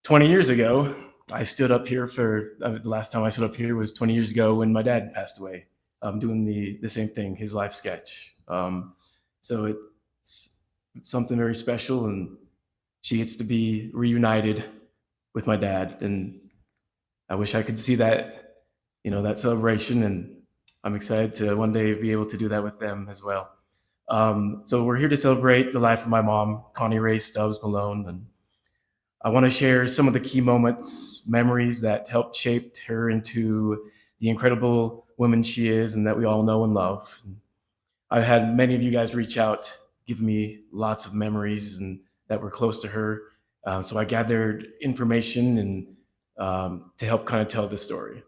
20 years ago, I stood up here for the last time I stood up here was 20 years ago when my dad passed away. Doing the same thing, his life sketch. So it's something very special, and she gets to be reunited with my dad, and I wish I could see that, that celebration, and I'm excited to one day be able to do that with them as well. So we're here to celebrate the life of my mom, Connie Stubbs Malone, and I want to share some of the key moments, memories that helped shape her into the incredible woman she is and that we all know and love. I've had many of you guys reach out, give me lots of memories and that were close to her. So I gathered information and to help kind of tell the story.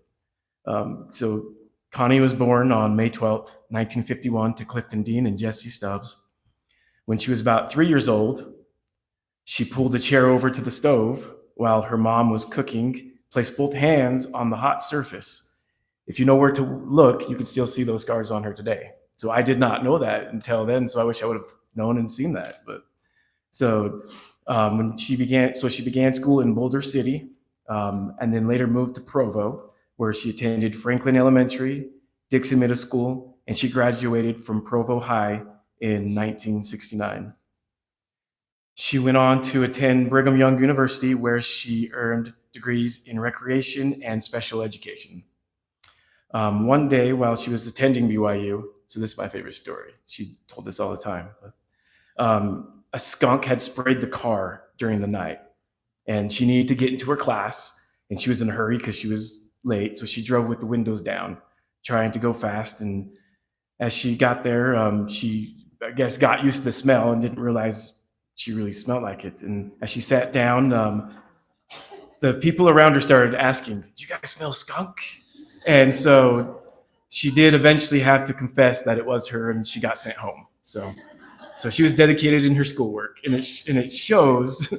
So Connie was born on May 12th, 1951 to Clifton Dean and Jessie Stubbs. When she was about 3 years old, she pulled a chair over to the stove while her mom was cooking, placed both hands on the hot surface. If you know where to look, you can still see those scars on her today. So I did not know that until then, so I wish I would have known and seen that. But so when she began school in Boulder City, and then later moved to Provo, where she attended Franklin Elementary, Dixon Middle School, and she graduated from Provo High in 1969. She went on to attend Brigham Young University, where she earned degrees in recreation and special education. One day while she was attending BYU, so this is my favorite story, she told this all the time, a skunk had sprayed the car during the night, and she needed to get into her class, and she was in a hurry because she was late, so she drove with the windows down, trying to go fast. And as she got there, she, I guess, got used to the smell and didn't realize she really smelled like it. And as she sat down, the people around her started asking, "Do you guys smell skunk?" And so she did eventually have to confess that it was her, and she got sent home. So she was dedicated in her schoolwork, and it shows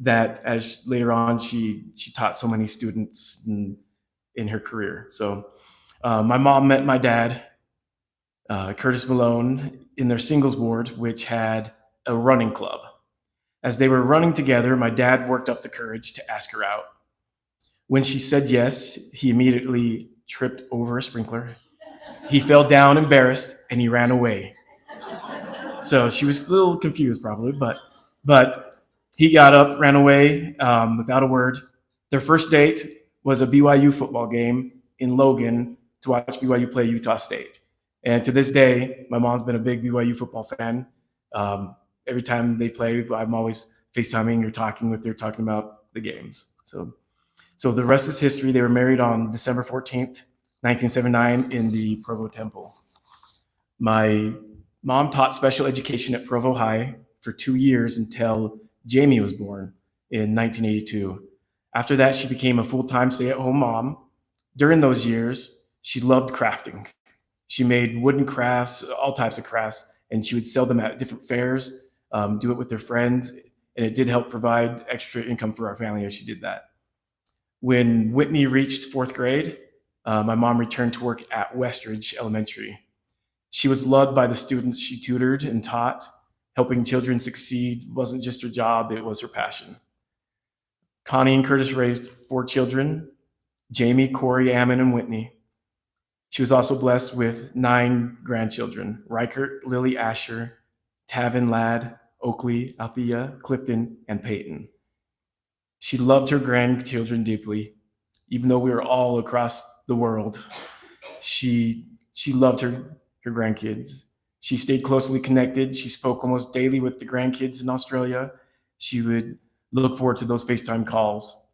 that as later on she taught so many students in her career. So my mom met my dad, Curtis Malone, in their singles board, which had a running club. As they were running together, my dad worked up the courage to ask her out. When she said yes, he immediately tripped over a sprinkler. He fell down embarrassed, and he ran away. So she was a little confused probably, but he got up, ran away without a word. Their first date was a BYU football game in Logan to watch BYU play Utah State. And to this day, my mom's been a big BYU football fan. Every time they play, I'm always FaceTiming or talking with her, talking about the games. So the rest is history. They were married on December 14th, 1979 in the Provo Temple. My mom taught special education at Provo High for 2 years until Jamie was born in 1982. After that, she became a full-time stay-at-home mom. During those years, she loved crafting. She made wooden crafts, all types of crafts, and she would sell them at different fairs, do it with her friends, and it did help provide extra income for our family as she did that. When Whitney reached 4th grade, my mom returned to work at Westridge Elementary. She was loved by the students she tutored and taught. Helping children succeed wasn't just her job, it was her passion. Connie and Curtis raised 4 children: Jamie, Corey, Ammon, and Whitney. She was also blessed with 9 grandchildren: Reichert, Lily, Asher, Tavin, Ladd, Oakley, Althea, Clifton, and Peyton. She loved her grandchildren deeply. Even though we were all across the world, she loved her grandkids. She stayed closely connected. She spoke almost daily with the grandkids in Australia. She would look forward to those FaceTime calls.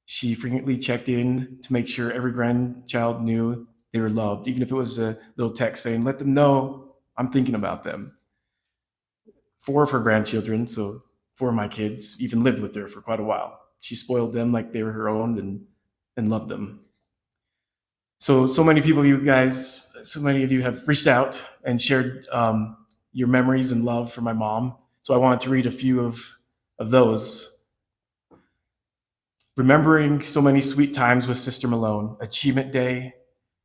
She frequently checked in to make sure every grandchild knew they were loved, even if it was a little text saying, "Let them know I'm thinking about them." 4 of her grandchildren, so 4 of my kids, even lived with her for quite a while. She spoiled them like they were her own and loved them. So many people, you guys, so many of you have reached out and shared your memories and love for my mom. So I wanted to read a few of those. Remembering so many sweet times with Sister Malone: Achievement Day,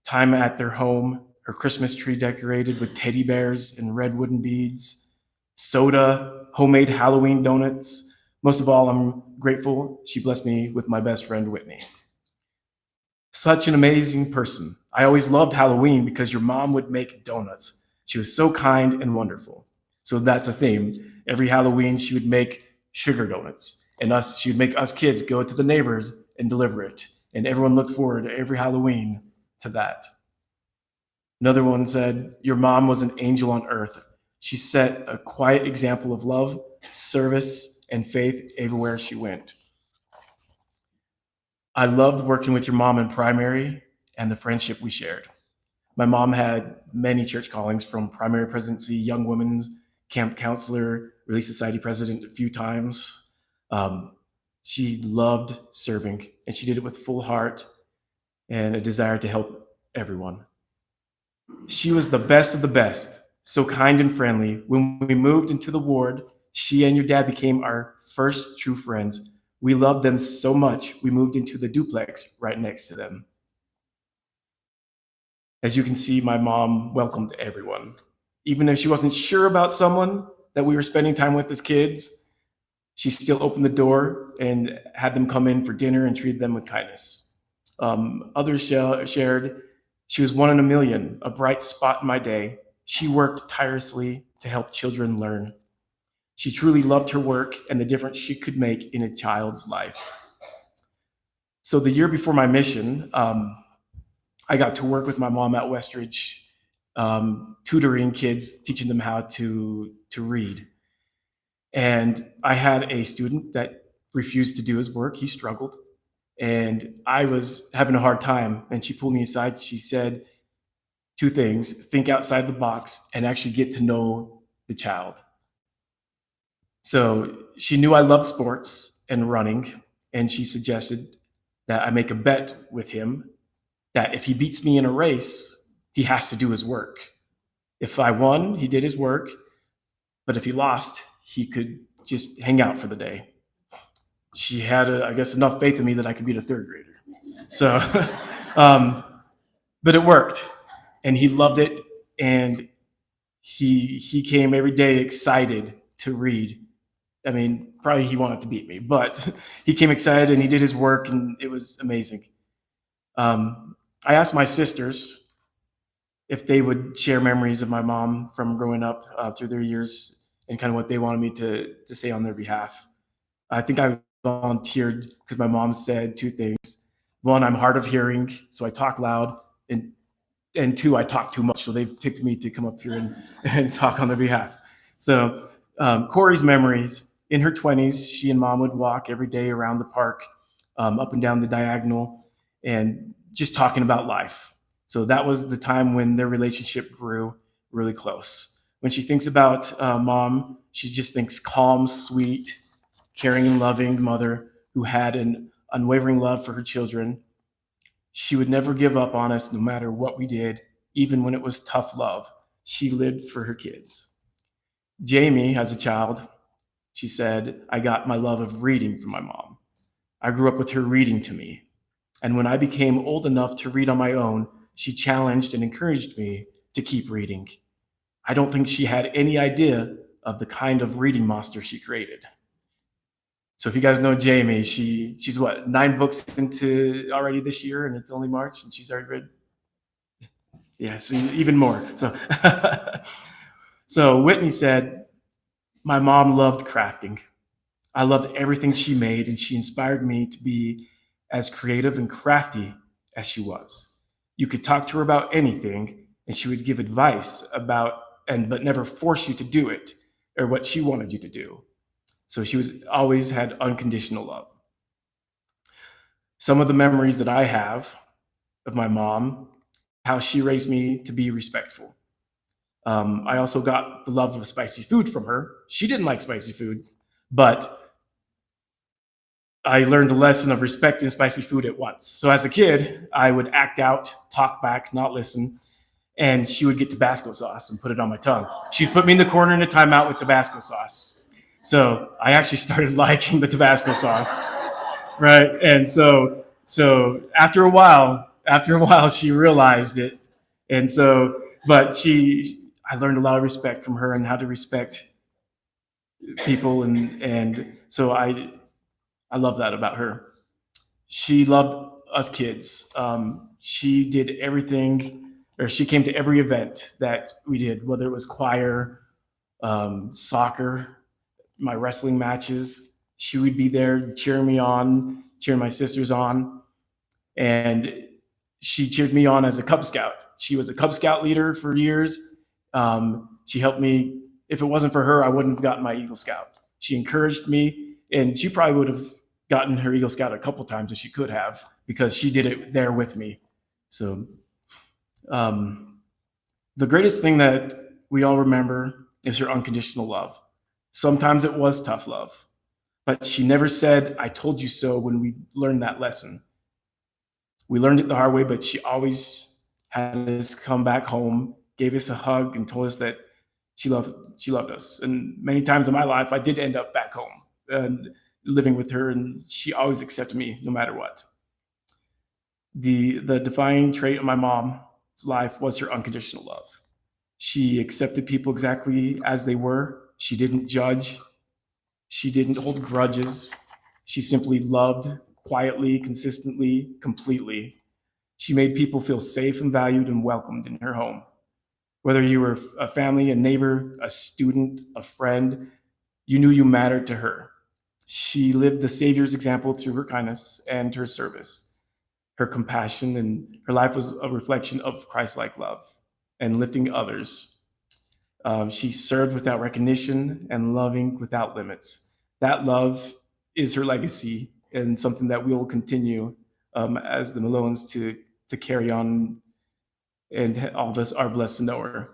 time at their home, her Christmas tree decorated with teddy bears and red wooden beads, soda, homemade Halloween donuts, Most of all, I'm grateful she blessed me with my best friend, Whitney. Such an amazing person. I always loved Halloween because your mom would make donuts. She was so kind and wonderful. So that's a theme. Every Halloween, she would make sugar donuts, and she would make us kids go to the neighbors and deliver it. And everyone looked forward every Halloween to that. Another one said, "Your mom was an angel on earth. She set a quiet example of love, service, and faith everywhere she went." I loved working with your mom in primary and the friendship we shared. My mom had many church callings, from primary presidency, young women's camp counselor, Relief Society president a few times. Um, she loved serving, and she did it with full heart and a desire to help everyone. She was the best of the best, so kind and friendly. When we moved into the ward, she and your dad became our first true friends. We loved them so much, we moved into the duplex right next to them. As you can see, my mom welcomed everyone. Even if she wasn't sure about someone that we were spending time with as kids, she still opened the door and had them come in for dinner and treated them with kindness. Others shared, "She was one in a million, a bright spot in my day. She worked tirelessly to help children learn. She truly loved her work and the difference she could make in a child's life." So the year before my mission, I got to work with my mom at Westridge, tutoring kids, teaching them how to read. And I had a student that refused to do his work. He struggled, and I was having a hard time. And she pulled me aside. She said two things: think outside the box and actually get to know the child. So she knew I loved sports and running, and she suggested that I make a bet with him that if he beats me in a race, he has to do his work. If I won, he did his work, but if he lost, he could just hang out for the day. She had, I guess, enough faith in me that I could beat a third grader. So, um, but it worked, and he loved it, and he came every day excited to read. I mean, probably he wanted to beat me, but he came excited and he did his work, and it was amazing. I asked my sisters if they would share memories of my mom from growing up through their years, and kind of what they wanted me to say on their behalf. I think I volunteered because my mom said two things. One, I'm hard of hearing, so I talk loud, and two, I talk too much, so they've picked me to come up here and talk on their behalf. So Corey's memories: in her 20s, she and mom would walk every day around the park, up and down the diagonal, and just talking about life. So that was the time when their relationship grew really close. When she thinks about mom, she just thinks calm, sweet, caring, and loving mother who had an unwavering love for her children. She would never give up on us no matter what we did, even when it was tough love. She lived for her kids. Jamie, as a child, she said, "I got my love of reading from my mom. I grew up with her reading to me. And when I became old enough to read on my own, she challenged and encouraged me to keep reading. I don't think she had any idea of the kind of reading monster she created." So if you guys know Jamie, she's what, 9 books into already this year, and it's only March, and she's already read. Yeah, so even more. So, so Whitney said, "My mom loved crafting. I loved everything she made, and she inspired me to be as creative and crafty as she was. You could talk to her about anything, and she would give advice about, but never force you to do it or what she wanted you to do. So she was always had unconditional love." Some of the memories that I have of my mom: how she raised me to be respectful. I also got the love of spicy food from her. She didn't like spicy food, but I learned the lesson of respecting spicy food at once. So as a kid, I would act out, talk back, not listen, and she would get Tabasco sauce and put it on my tongue. She'd put me in the corner in a timeout with Tabasco sauce. So I actually started liking the Tabasco sauce, right? And so after a while, she realized it, and so, but I learned a lot of respect from her and how to respect people, and so I love that about her. She loved us kids. She did everything, or she came to every event that we did, whether it was choir, soccer, my wrestling matches. She would be there cheering me on, cheering my sisters on, and she cheered me on as a Cub Scout. She was a Cub Scout leader for years. She helped me. If it wasn't for her, I wouldn't have gotten my Eagle Scout. She encouraged me, and she probably would have gotten her Eagle Scout a couple times if she could have, because she did it there with me. So, um, the greatest thing that we all remember is her unconditional love. Sometimes it was tough love, but she never said, "I told you so," when we learned that lesson. We learned it the hard way, but she always had us come back home, gave us a hug, and told us that she loved us. And many times in my life, I did end up back home and living with her, and she always accepted me no matter what. The defining trait of my mom's life was her unconditional love. She accepted people exactly as they were. She didn't judge. She didn't hold grudges. She simply loved quietly, consistently, completely. She made people feel safe and valued and welcomed in her home. Whether you were a family, a neighbor, a student, a friend, you knew you mattered to her. She lived the Savior's example through her kindness and her service. Her compassion, and her life was a reflection of Christ-like love and lifting others. She served without recognition and loving without limits. That love is her legacy, and something that we will continue, as the Malones, to carry on, and all of us are blessed to know her.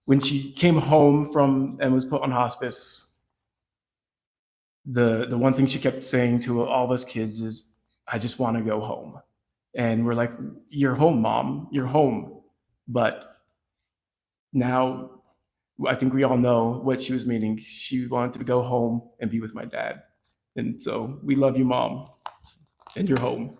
When she came home from and was put on hospice, the one thing she kept saying to all of us kids is, "I just want to go home." And we're like, "You're home, Mom. You're home." But now I think we all know what she was meaning. She wanted to go home and be with my dad. And so we love you, Mom, and you're home.